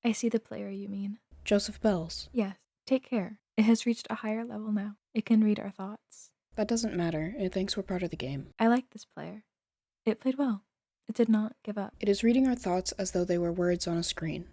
I see the player you mean. Joseph Bells. Yes, take care. It has reached a higher level now. It can read our thoughts. That doesn't matter. It thinks we're part of the game. I like this player. It played well. It did not give up. It is reading our thoughts as though they were words on a screen.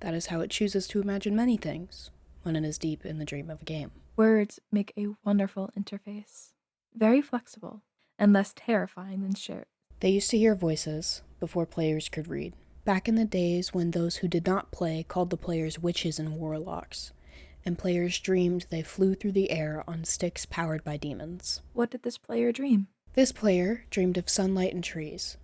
That is how it chooses to imagine many things when it is deep in the dream of a game. Words make a wonderful interface. Very flexible and less terrifying than shared. They used to hear voices before players could read. Back in the days when those who did not play called the players witches and warlocks, and players dreamed they flew through the air on sticks powered by demons. What did this player dream? This player dreamed of sunlight and trees,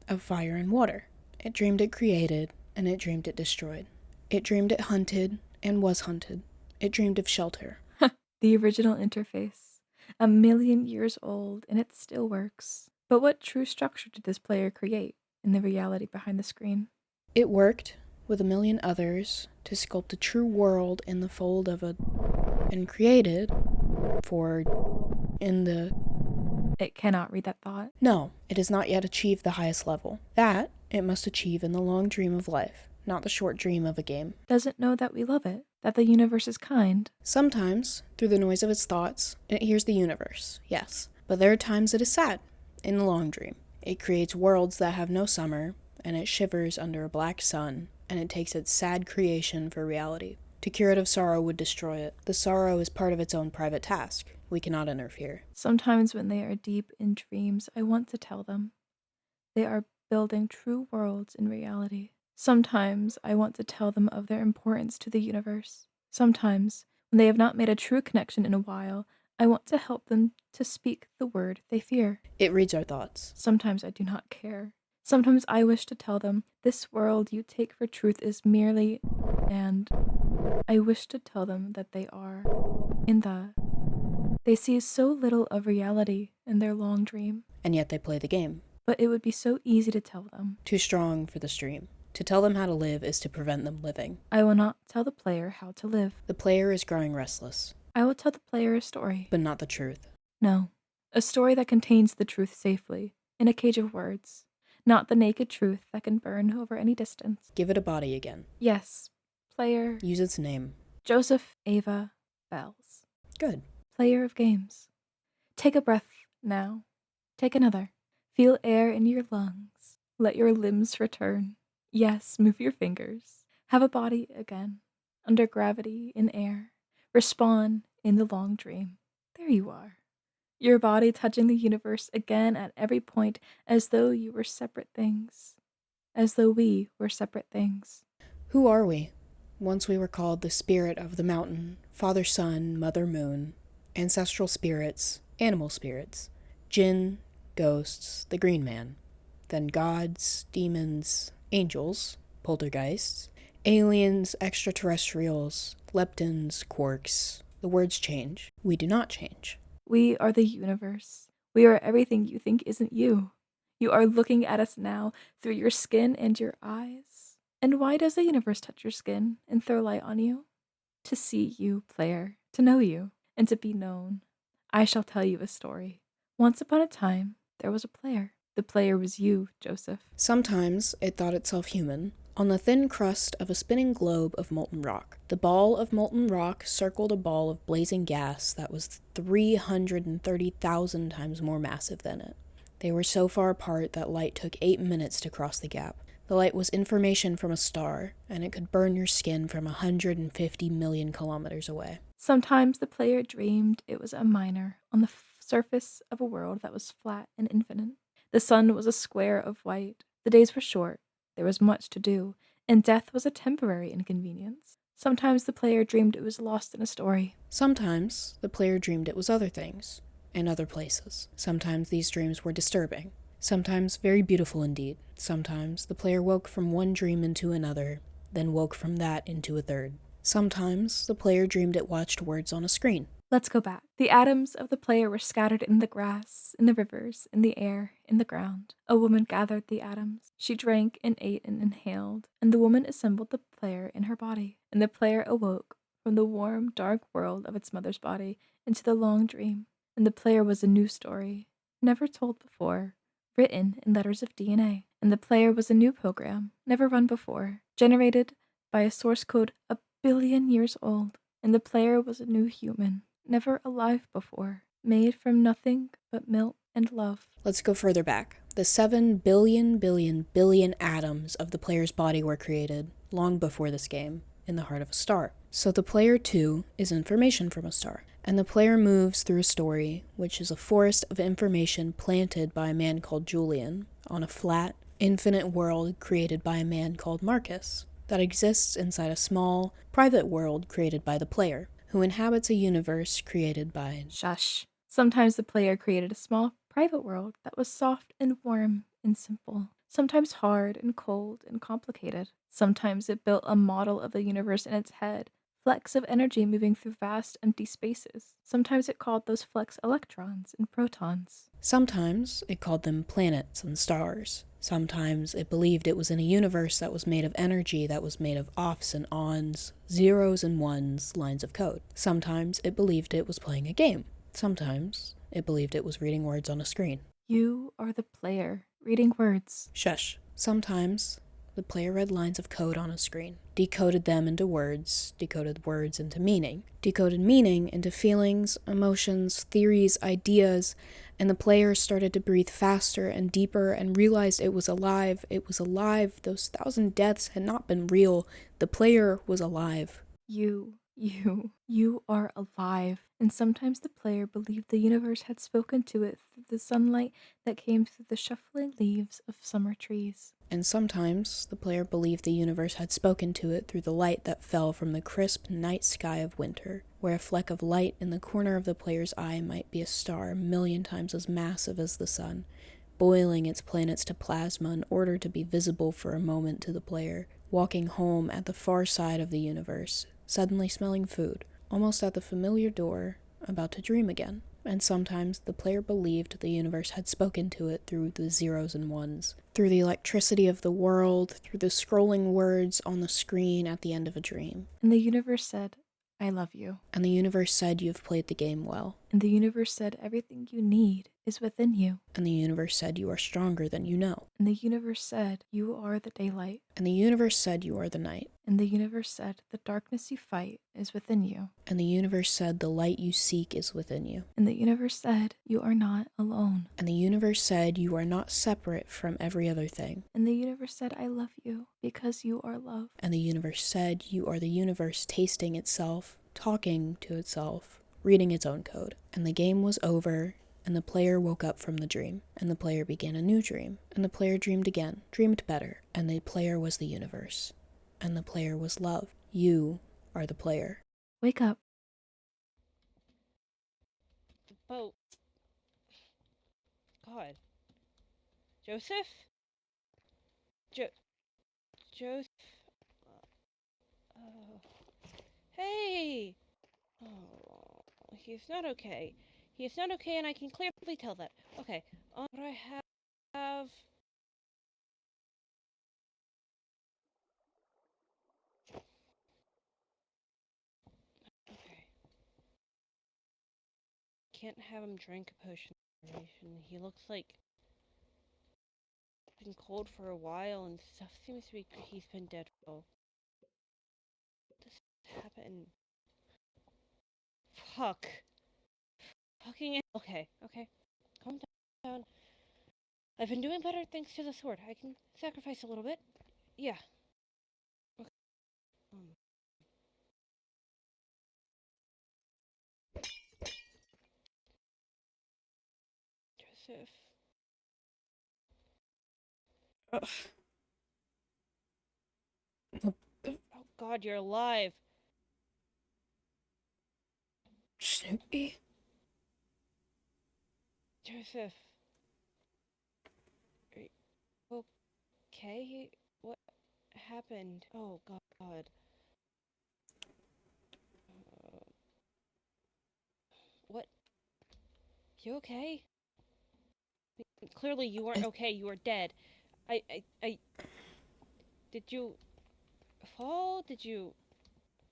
of fire and water. It dreamed it created, and it dreamed it destroyed. It dreamed it hunted and was hunted. It dreamed of shelter. The original interface. 1,000,000 years old, and it still works. But what true structure did this player create in the reality behind the screen? It worked with 1,000,000 others to sculpt a true world in the fold of a and created for in the It cannot read that thought. No, it has not yet achieved the highest level. That it must achieve in the long dream of life, not the short dream of a game. Doesn't know that we love it, that the universe is kind. Sometimes, through the noise of its thoughts, it hears the universe, yes. But there are times it is sad, in the long dream. It creates worlds that have no summer, and it shivers under a black sun, and it takes its sad creation for reality. To cure it of sorrow would destroy it. The sorrow is part of its own private task. We cannot interfere. Sometimes when they are deep in dreams, I want to tell them. They are building true worlds in reality. Sometimes I want to tell them of their importance to the universe. Sometimes, when they have not made a true connection in a while, I want to help them to speak the word they fear. It reads our thoughts. Sometimes I do not care. Sometimes I wish to tell them, this world you take for truth is merely, and I wish to tell them that they are in the. They see so little of reality in their long dream, And yet they play the game. but it would be so easy to tell them. Too strong for the stream. To tell them how to live is to prevent them living. I will not tell the player how to live. The player is growing restless, I will tell the player a story. but not the truth. No, a story that contains the truth safely, in a cage of words, not the naked truth that can burn over any distance. Give it a body again. Yes, player Use its name. Joseph Ava Bells, Good. player of games. Take a breath now. Take another. Feel air in your lungs. Let your limbs return. Yes, move your fingers. Have a body again. Under gravity, in air. Respawn in the long dream. There you are. Your body touching the universe again at every point as though you were separate things. As though we were separate things. Who are we? Once we were called the spirit of the mountain, father sun, mother moon, ancestral spirits, animal spirits, jinn, ghosts, the green man, then gods, demons, angels, poltergeists, aliens, extraterrestrials, leptons, quarks. The words change. We do not change. We are the universe. We are everything you think isn't you. You are looking at us now through your skin and your eyes. And why does the universe touch your skin and throw light on you? To see you, player, to know you, and to be known. I shall tell you a story. Once upon a time, there was a player. The player was you, Joseph. Sometimes it thought itself human, on the thin crust of a spinning globe of molten rock. The ball of molten rock circled a ball of blazing gas that was 330,000 times more massive than it. They were so far apart that light took 8 minutes to cross the gap. The light was information from a star, and it could burn your skin from 150 million kilometers away. Sometimes the player dreamed it was a miner on the surface of a world that was flat and infinite. The sun was a square of white. The days were short. There was much to do, and death was a temporary inconvenience. Sometimes the player dreamed it was lost in a story. Sometimes the player dreamed it was other things, and other places. Sometimes these dreams were disturbing. Sometimes very beautiful indeed. Sometimes the player woke from one dream into another, then woke from that into a third. Sometimes the player dreamed it watched words on a screen. Let's go back. The atoms of the player were scattered in the grass, in the rivers, in the air, in the ground. A woman gathered the atoms. She drank and ate and inhaled, and the woman assembled the player in her body. And the player awoke from the warm, dark world of its mother's body into the long dream. And the player was a new story, never told before, written in letters of DNA. And the player was a new program, never run before, generated by a source code a billion years old, and the player was a new human, never alive before, made from nothing but milk and love. Let's go further back. The 7 billion atoms of the player's body were created long before this game, in the heart of a star. So the player, too, is information from a star. And the player moves through a story, which is a forest of information planted by a man called Julian on a flat, infinite world created by a man called Marcus that exists inside a small, private world created by the player, who inhabits a universe created by... Shush. Sometimes the player created a small, private world that was soft and warm and simple. Sometimes hard and cold and complicated. Sometimes it built a model of the universe in its head, flecks of energy moving through vast empty spaces. Sometimes it called those flecks electrons and protons. Sometimes it called them planets and stars. Sometimes it believed it was in a universe that was made of energy that was made of offs and ons, zeros and ones, lines of code. Sometimes it believed it was playing a game. Sometimes it believed it was reading words on a screen. You are the player, reading words. Shush. Sometimes the player read lines of code on a screen, decoded them into words, decoded words into meaning, decoded meaning into feelings, emotions, theories, ideas, and the player started to breathe faster and deeper and realized it was alive. It was alive. Those 1,000 deaths had not been real. The player was alive. You are alive. And sometimes the player believed the universe had spoken to it through the sunlight that came through the shuffling leaves of summer trees. And sometimes the player believed the universe had spoken to it through the light that fell from the crisp night sky of winter, where a fleck of light in the corner of the player's eye might be a star 1,000,000 times as massive as the sun, boiling its planets to plasma in order to be visible for a moment to the player, walking home at the far side of the universe, suddenly smelling food, almost at the familiar door, about to dream again. And sometimes the player believed the universe had spoken to it through the zeros and ones, through the electricity of the world, through the scrolling words on the screen at the end of a dream. And the universe said, I love you. And the universe said you've played the game well. And the universe said everything you need is within you. And the universe said you are stronger than you know. And the universe said you are the daylight. And the universe said you are the night. And the universe said the darkness you fight is within you. And the universe said the light you seek is within you. And the universe said you are not alone. And the universe said you are not separate from every other thing. And the universe said I love you because you are love. And the universe said you are the universe tasting itself, talking to itself, reading its own code. And the game was over, and the player woke up from the dream, and the player began a new dream, and the player dreamed again, dreamed better, and the player was the universe, and the player was love. You are the player. Wake up. The boat. God. Joseph? Joseph? Oh. Hey! Oh, he's not okay. He is not okay, and I can clearly tell that. Okay, what do I have? Okay. Can't have him drink a potion. He looks like been cold for a while, and stuff seems to be. He's been dead for. What this happen? Fuck. Fucking. Okay. Calm down. I've been doing better thanks to the sword. I can sacrifice a little bit. Yeah. Okay. Joseph. Ugh. Oh God, you're alive. Snoopy? Joseph. Are you okay? What happened? Oh God. What? You okay? Clearly you weren't okay. You were dead. I. Did you fall? Did you?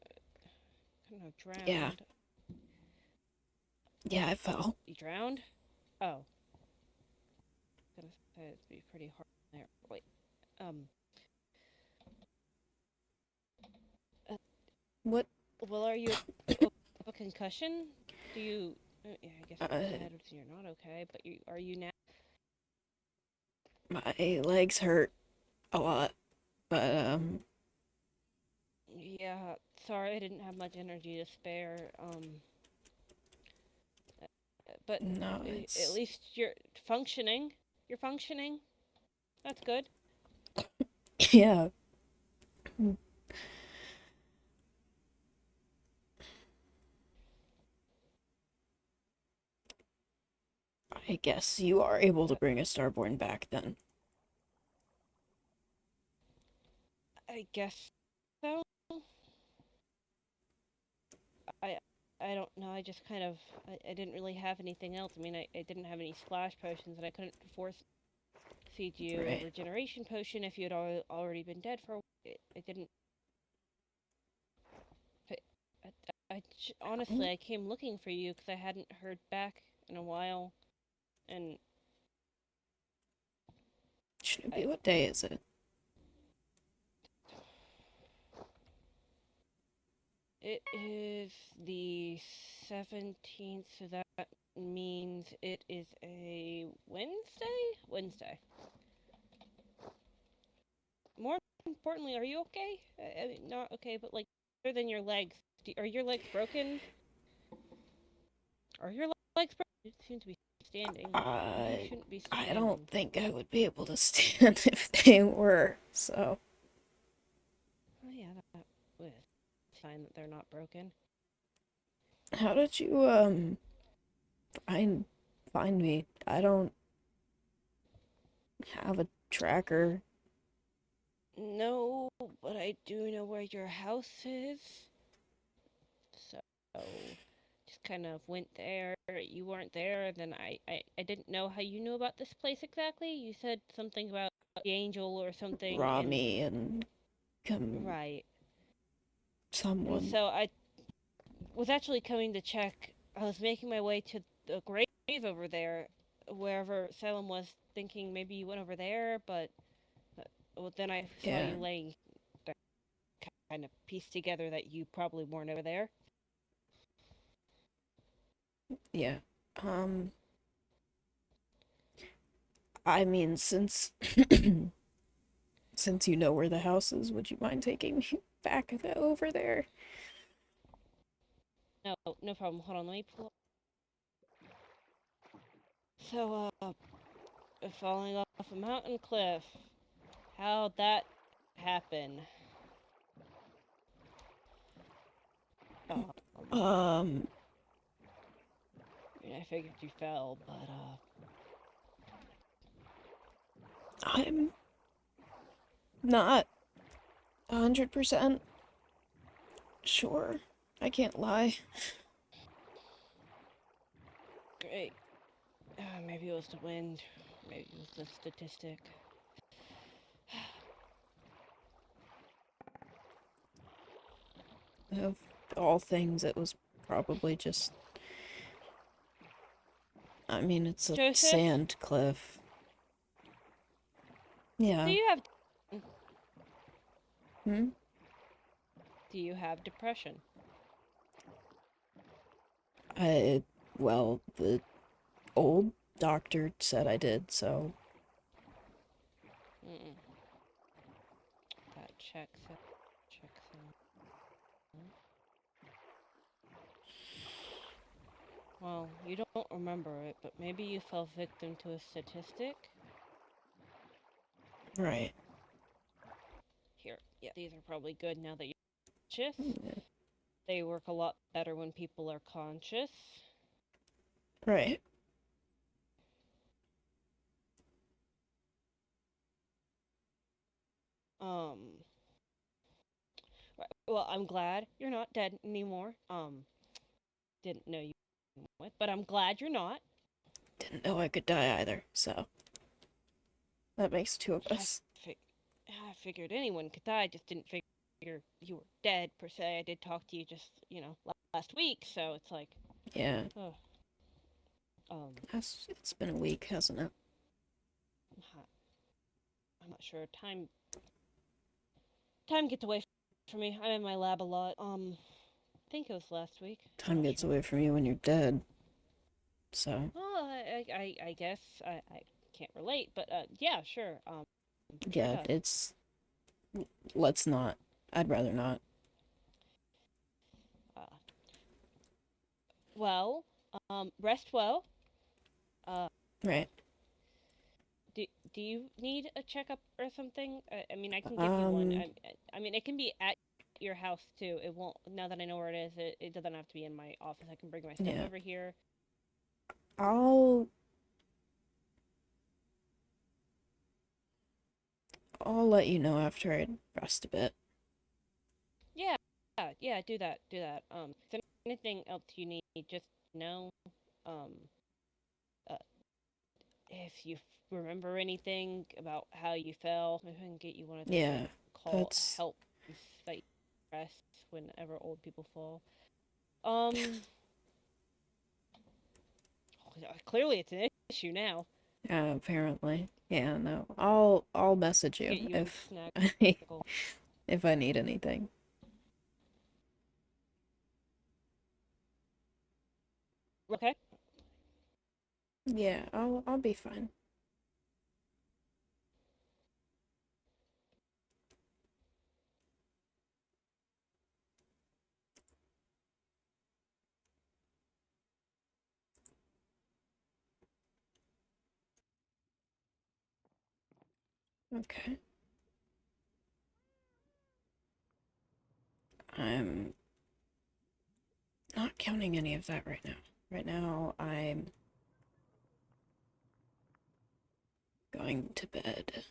I don't know. Drowned? Yeah, I fell. You drowned? Oh. Gonna say it'd be pretty hard there. Wait. What? Well, are you a concussion? Do you? Yeah, I guess Uh, you're not okay, but are you now? my legs hurt a lot, but Yeah, sorry, I didn't have much energy to spare. But no, at it's least you're functioning. You're functioning. That's good. yeah. I guess you are able to Uh, bring a Starborn back then. I guess so. I I don't know. I just kind of I didn't really have anything else. I mean, I didn't have any splash potions, and I couldn't force feed you a Right. regeneration potion if you had already been dead for a while. I didn't. I, honestly, I came looking for you because I hadn't heard back in a while, and Shouldn't I be. What day is it? it is the 17th, so that means it is a Wednesday. Wednesday. More importantly, are you okay? I mean, not okay, but like, other than your legs, are your legs broken? Are your legs broken? You seem to be standing. You I shouldn't be I don't standing. think I would be able to stand if they were. So, Oh yeah, that was a sign that they're not broken. how did you find find me? I don't have a tracker. No, but I do know where your house is. So, just kind of went there. You weren't there, then I didn't know how you knew about this place exactly. You said something about the angel or something, and Rami and come right. And someone. so I was actually coming to check. I was making my way to the grave over there, wherever Salem was, thinking maybe you went over there, but well, then I saw Yeah, you laying there, kind of pieced together that you probably weren't over there. yeah. Um, I mean, since you know where the house is, would you mind taking me back over there? No, no problem. Hold on, let me pull up. So, falling off a mountain cliff. How'd that happen? Um, Um, I mean, I figured you fell, but, I'm not 100% sure. I can't lie. great. Maybe it was the wind. Maybe it was the statistic. Of all things, it was probably just. I mean, it's a Joseph, sand cliff. do Yeah. you have Hmm? do you have depression? I. Well, the old doctor said I did, so. Mm-mm. That checks out. Checks out. Well, you don't remember it, but maybe you fell victim to a statistic? Right. Here, yeah, these are probably good now that you're conscious. Yeah. They work a lot better when people are conscious. Right. Um, right, well, I'm glad you're not dead anymore. Didn't know you would, but I'm glad you're not. Didn't know I could die either, so. That makes two of I, us. fi- I figured anyone could die, I just didn't figure you were dead, per se. I did talk to you just, last week, so it's like, Yeah. oh, um, It's been a week, hasn't it? I'm not sure. Time gets away for me. I'm in my lab a lot. I think it was last week. Time Not gets sure. away from you when you're dead. So, Well, I guess I can't relate, but yeah, sure. Sure yeah, does. it's. Let's not. I'd rather not. Uh, well, rest well. Uh, Right. do you need a checkup or something? I mean, I can give you one. Um, I mean, it can be at your house too. It won't. Now that I know where it is, it doesn't have to be in my office. I can bring my stuff yeah. over here. I'll. I'll let you know after I rest a bit. Yeah, yeah. Do that. Do that. If there's anything else you need, just know. Um, uh, if you remember anything about how you fell, maybe I can get you one of those Yeah, like call that's. help that you press whenever old people fall. Um, clearly it's an issue now. Apparently. Yeah, no. I'll message Get you you a if snaggle. if I need anything. Okay. Yeah, I'll be fine. Okay. I'm not counting any of that right now. Right now, I'm going to bed.